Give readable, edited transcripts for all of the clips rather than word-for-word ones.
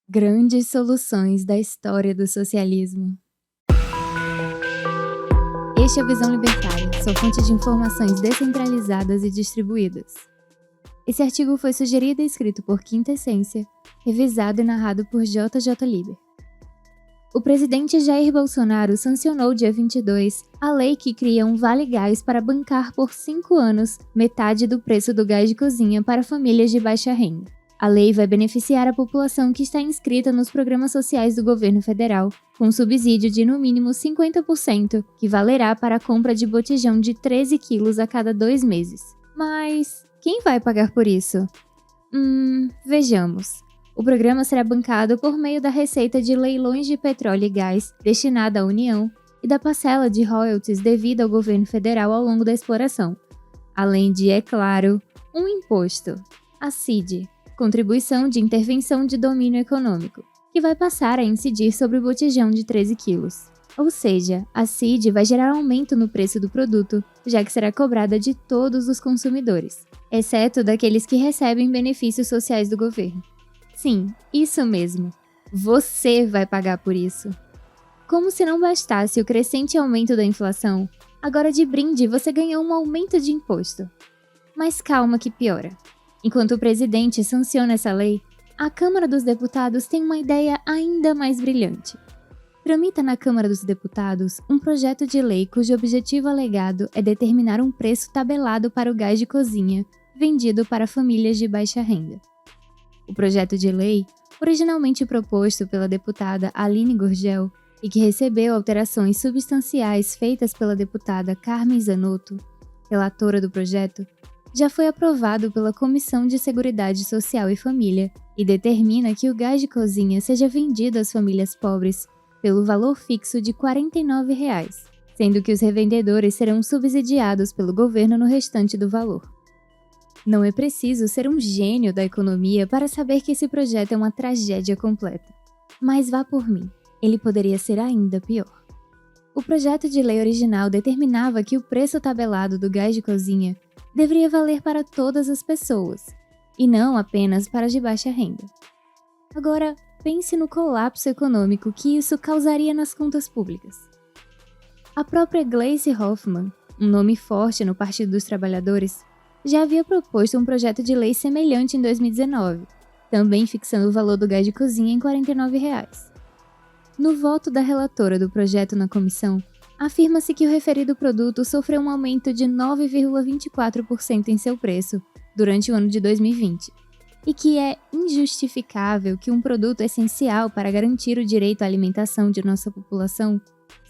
Grandes soluções da história do socialismo. Este é o Visão Libertária, sua fonte de informações descentralizadas e distribuídas. Esse artigo foi sugerido e escrito por Quinta Essência, revisado e narrado por JJ Liber. O presidente Jair Bolsonaro sancionou dia 22 a lei que cria um Vale Gás para bancar por 5 anos metade do preço do gás de cozinha para famílias de baixa renda. A lei vai beneficiar a população que está inscrita nos programas sociais do governo federal, com subsídio de no mínimo 50%, que valerá para a compra de botijão de 13 quilos a cada 2 meses. Mas quem vai pagar por isso? Vejamos. O programa será bancado por meio da receita de leilões de petróleo e gás destinada à União e da parcela de royalties devida ao governo federal ao longo da exploração, além de, é claro, um imposto, a CID, Contribuição de Intervenção de Domínio Econômico, que vai passar a incidir sobre o botijão de 13 quilos. Ou seja, a CID vai gerar aumento no preço do produto, já que será cobrada de todos os consumidores, exceto daqueles que recebem benefícios sociais do governo. Sim, isso mesmo. Você vai pagar por isso. Como se não bastasse o crescente aumento da inflação, agora de brinde você ganhou um aumento de imposto. Mas calma que piora. Enquanto o presidente sanciona essa lei, a Câmara dos Deputados tem uma ideia ainda mais brilhante. Tramita na Câmara dos Deputados um projeto de lei cujo objetivo alegado é determinar um preço tabelado para o gás de cozinha vendido para famílias de baixa renda. O projeto de lei, originalmente proposto pela deputada Aline Gurgel e que recebeu alterações substanciais feitas pela deputada Carmen Zanotto, relatora do projeto, já foi aprovado pela Comissão de Seguridade Social e Família e determina que o gás de cozinha seja vendido às famílias pobres pelo valor fixo de R$ 49,00, sendo que os revendedores serão subsidiados pelo governo no restante do valor. Não é preciso ser um gênio da economia para saber que esse projeto é uma tragédia completa. Mas vá por mim, ele poderia ser ainda pior. O projeto de lei original determinava que o preço tabelado do gás de cozinha deveria valer para todas as pessoas, e não apenas para as de baixa renda. Agora, pense no colapso econômico que isso causaria nas contas públicas. A própria Gleisi Hoffmann, um nome forte no Partido dos Trabalhadores, já havia proposto um projeto de lei semelhante em 2019, também fixando o valor do gás de cozinha em R$ 49,00. No voto da relatora do projeto na comissão, afirma-se que o referido produto sofreu um aumento de 9,24% em seu preço durante o ano de 2020, e que é injustificável que um produto essencial para garantir o direito à alimentação de nossa população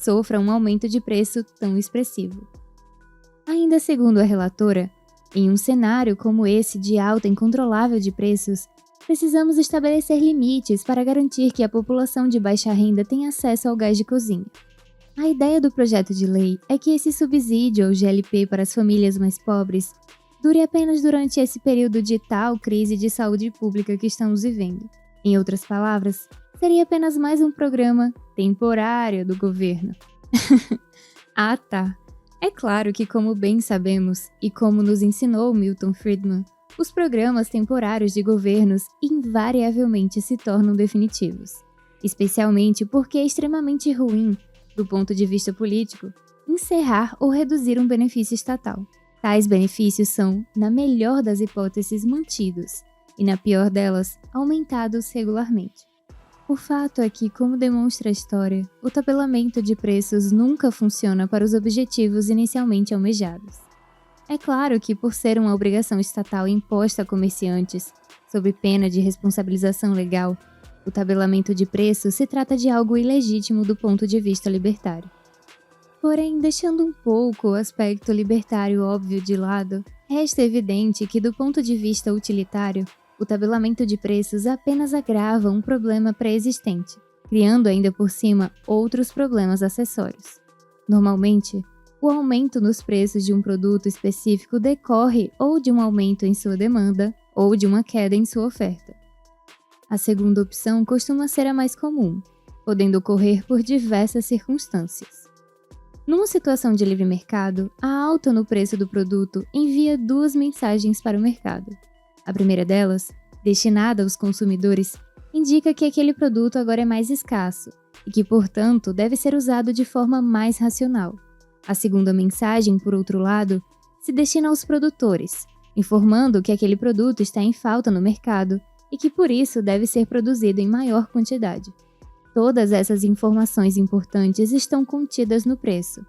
sofra um aumento de preço tão expressivo. Ainda segundo a relatora, em um cenário como esse de alta incontrolável de preços, precisamos estabelecer limites para garantir que a população de baixa renda tenha acesso ao gás de cozinha. A ideia do projeto de lei é que esse subsídio ou GLP para as famílias mais pobres dure apenas durante esse período de tal crise de saúde pública que estamos vivendo. Em outras palavras, seria apenas mais um programa temporário do governo. Ah, tá. É claro que, como bem sabemos, e como nos ensinou Milton Friedman, os programas temporários de governos invariavelmente se tornam definitivos, especialmente porque é extremamente ruim, do ponto de vista político, encerrar ou reduzir um benefício estatal. Tais benefícios são, na melhor das hipóteses, mantidos, e na pior delas, aumentados regularmente. O fato é que, como demonstra a história, o tabelamento de preços nunca funciona para os objetivos inicialmente almejados. É claro que, por ser uma obrigação estatal imposta a comerciantes, sob pena de responsabilização legal, o tabelamento de preços se trata de algo ilegítimo do ponto de vista libertário. Porém, deixando um pouco o aspecto libertário óbvio de lado, resta evidente que, do ponto de vista utilitário, o tabelamento de preços apenas agrava um problema pré-existente, criando ainda por cima outros problemas acessórios. Normalmente, o aumento nos preços de um produto específico decorre ou de um aumento em sua demanda ou de uma queda em sua oferta. A segunda opção costuma ser a mais comum, podendo ocorrer por diversas circunstâncias. Numa situação de livre mercado, a alta no preço do produto envia duas mensagens para o mercado. A primeira delas, destinada aos consumidores, indica que aquele produto agora é mais escasso e que, portanto, deve ser usado de forma mais racional. A segunda mensagem, por outro lado, se destina aos produtores, informando que aquele produto está em falta no mercado e que por isso deve ser produzido em maior quantidade. Todas essas informações importantes estão contidas no preço,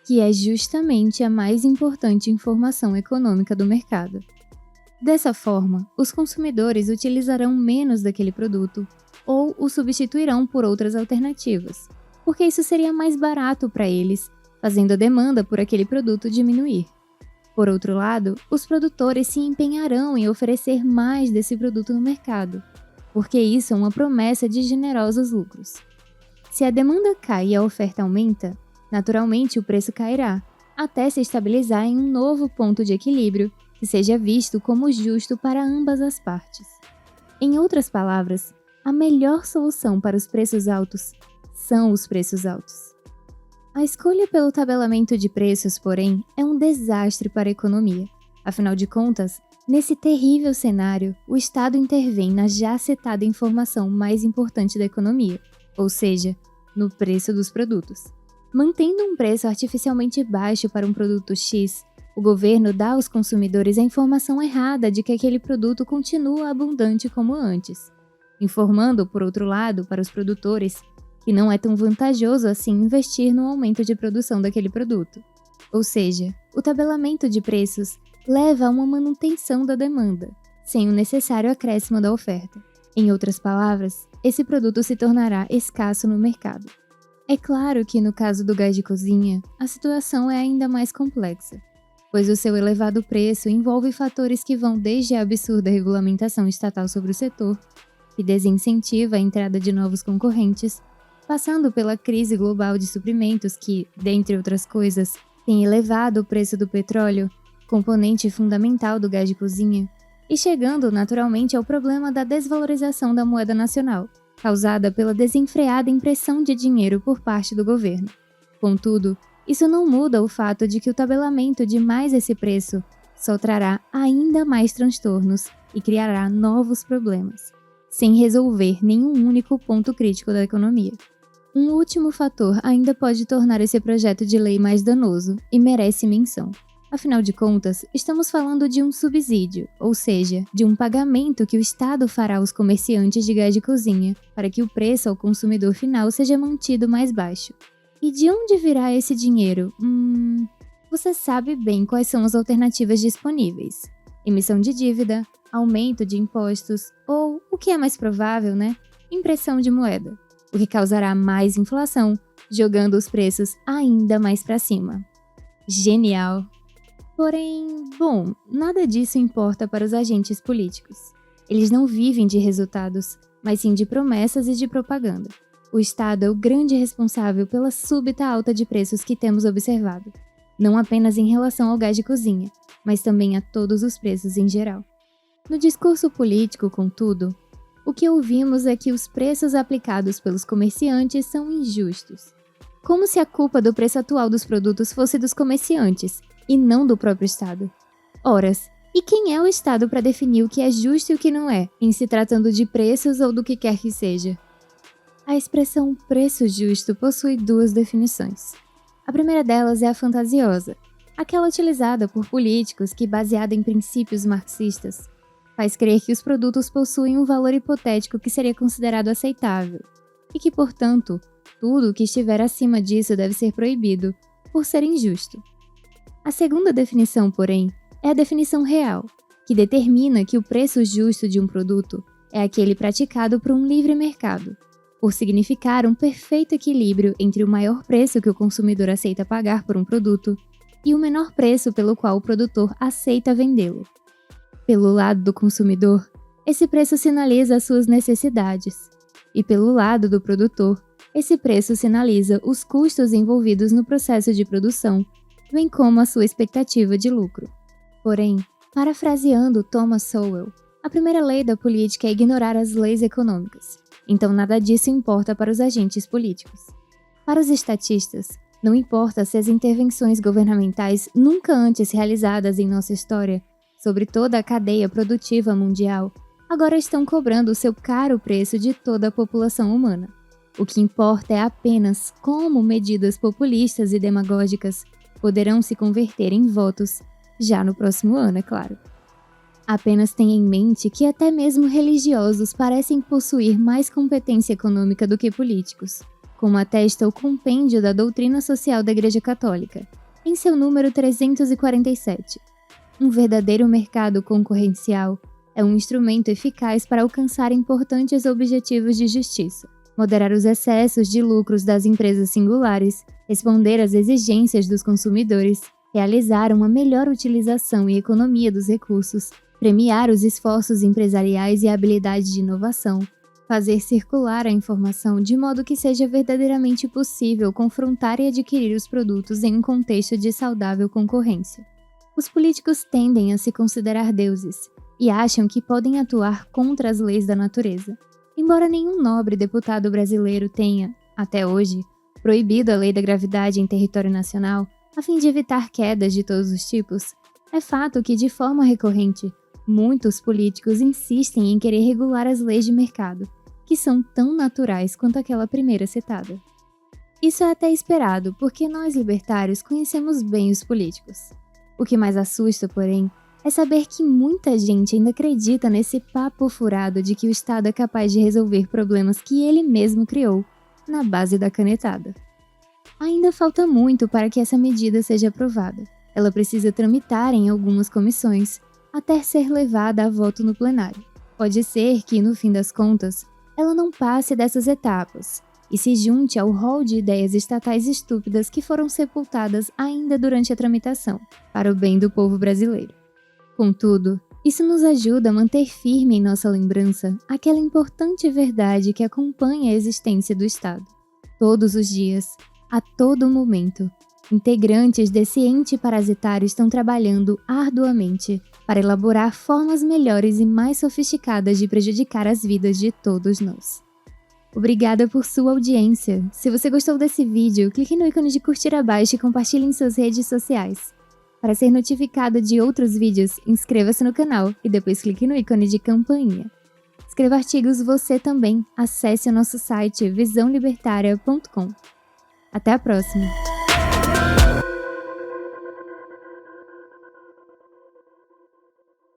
que é justamente a mais importante informação econômica do mercado. Dessa forma, os consumidores utilizarão menos daquele produto ou o substituirão por outras alternativas, porque isso seria mais barato para eles, fazendo a demanda por aquele produto diminuir. Por outro lado, os produtores se empenharão em oferecer mais desse produto no mercado, porque isso é uma promessa de generosos lucros. Se a demanda cai e a oferta aumenta, naturalmente o preço cairá, até se estabilizar em um novo ponto de equilíbrio que seja visto como justo para ambas as partes. Em outras palavras, a melhor solução para os preços altos são os preços altos. A escolha pelo tabelamento de preços, porém, é um desastre para a economia. Afinal de contas, nesse terrível cenário, o Estado intervém na já citada informação mais importante da economia, ou seja, no preço dos produtos. Mantendo um preço artificialmente baixo para um produto X, o governo dá aos consumidores a informação errada de que aquele produto continua abundante como antes, informando, por outro lado, para os produtores que não é tão vantajoso assim investir no aumento de produção daquele produto. Ou seja, o tabelamento de preços leva a uma manutenção da demanda, sem o necessário acréscimo da oferta. Em outras palavras, esse produto se tornará escasso no mercado. É claro que no caso do gás de cozinha, a situação é ainda mais complexa, pois o seu elevado preço envolve fatores que vão desde a absurda regulamentação estatal sobre o setor, que desincentiva a entrada de novos concorrentes, passando pela crise global de suprimentos que, dentre outras coisas, tem elevado o preço do petróleo, componente fundamental do gás de cozinha, e chegando naturalmente ao problema da desvalorização da moeda nacional, causada pela desenfreada impressão de dinheiro por parte do governo. Contudo, isso não muda o fato de que o tabelamento de mais esse preço só trará ainda mais transtornos e criará novos problemas, sem resolver nenhum único ponto crítico da economia. Um último fator ainda pode tornar esse projeto de lei mais danoso e merece menção. Afinal de contas, estamos falando de um subsídio, ou seja, de um pagamento que o Estado fará aos comerciantes de gás de cozinha para que o preço ao consumidor final seja mantido mais baixo. E de onde virá esse dinheiro? Você sabe bem quais são as alternativas disponíveis. Emissão de dívida, aumento de impostos ou, o que é mais provável, impressão de moeda, o que causará mais inflação, jogando os preços ainda mais para cima. Genial! Porém, nada disso importa para os agentes políticos. Eles não vivem de resultados, mas sim de promessas e de propaganda. O Estado é o grande responsável pela súbita alta de preços que temos observado, não apenas em relação ao gás de cozinha, mas também a todos os preços em geral. No discurso político, contudo, o que ouvimos é que os preços aplicados pelos comerciantes são injustos. Como se a culpa do preço atual dos produtos fosse dos comerciantes, e não do próprio Estado. Horas, e quem é o Estado para definir o que é justo e o que não é, em se tratando de preços ou do que quer que seja? A expressão preço justo possui duas definições. A primeira delas é a fantasiosa, aquela utilizada por políticos que, baseada em princípios marxistas, faz crer que os produtos possuem um valor hipotético que seria considerado aceitável, e que, portanto, tudo o que estiver acima disso deve ser proibido, por ser injusto. A segunda definição, porém, é a definição real, que determina que o preço justo de um produto é aquele praticado por um livre mercado, por significar um perfeito equilíbrio entre o maior preço que o consumidor aceita pagar por um produto e o menor preço pelo qual o produtor aceita vendê-lo. Pelo lado do consumidor, esse preço sinaliza as suas necessidades, e pelo lado do produtor, esse preço sinaliza os custos envolvidos no processo de produção, bem como a sua expectativa de lucro. Porém, parafraseando Thomas Sowell, a primeira lei da política é ignorar as leis econômicas, então nada disso importa para os agentes políticos. Para os estatistas, não importa se as intervenções governamentais nunca antes realizadas em nossa história, sobre toda a cadeia produtiva mundial, agora estão cobrando o seu caro preço de toda a população humana. O que importa é apenas como medidas populistas e demagógicas poderão se converter em votos já no próximo ano, é claro. Apenas tenha em mente que até mesmo religiosos parecem possuir mais competência econômica do que políticos, como atesta o Compêndio da Doutrina Social da Igreja Católica, em seu número 347. Um verdadeiro mercado concorrencial é um instrumento eficaz para alcançar importantes objetivos de justiça, moderar os excessos de lucros das empresas singulares, responder às exigências dos consumidores, realizar uma melhor utilização e economia dos recursos, premiar os esforços empresariais e a habilidade de inovação, fazer circular a informação de modo que seja verdadeiramente possível confrontar e adquirir os produtos em um contexto de saudável concorrência. Os políticos tendem a se considerar deuses e acham que podem atuar contra as leis da natureza. Embora nenhum nobre deputado brasileiro tenha, até hoje, proibido a lei da gravidade em território nacional, a fim de evitar quedas de todos os tipos, é fato que, de forma recorrente, muitos políticos insistem em querer regular as leis de mercado, que são tão naturais quanto aquela primeira citada. Isso é até esperado, porque nós libertários conhecemos bem os políticos. O que mais assusta, porém, é saber que muita gente ainda acredita nesse papo furado de que o Estado é capaz de resolver problemas que ele mesmo criou, na base da canetada. Ainda falta muito para que essa medida seja aprovada. Ela precisa tramitar em algumas comissões, até ser levada a voto no plenário. Pode ser que, no fim das contas, ela não passe dessas etapas e se junte ao rol de ideias estatais estúpidas que foram sepultadas ainda durante a tramitação, para o bem do povo brasileiro. Contudo, isso nos ajuda a manter firme em nossa lembrança aquela importante verdade que acompanha a existência do Estado. Todos os dias, a todo momento, integrantes desse ente parasitário estão trabalhando arduamente para elaborar formas melhores e mais sofisticadas de prejudicar as vidas de todos nós. Obrigada por sua audiência. Se você gostou desse vídeo, clique no ícone de curtir abaixo e compartilhe em suas redes sociais. Para ser notificado de outros vídeos, inscreva-se no canal e depois clique no ícone de campainha. Escreva artigos você também. Acesse o nosso site visãolibertaria.com. Até a próxima!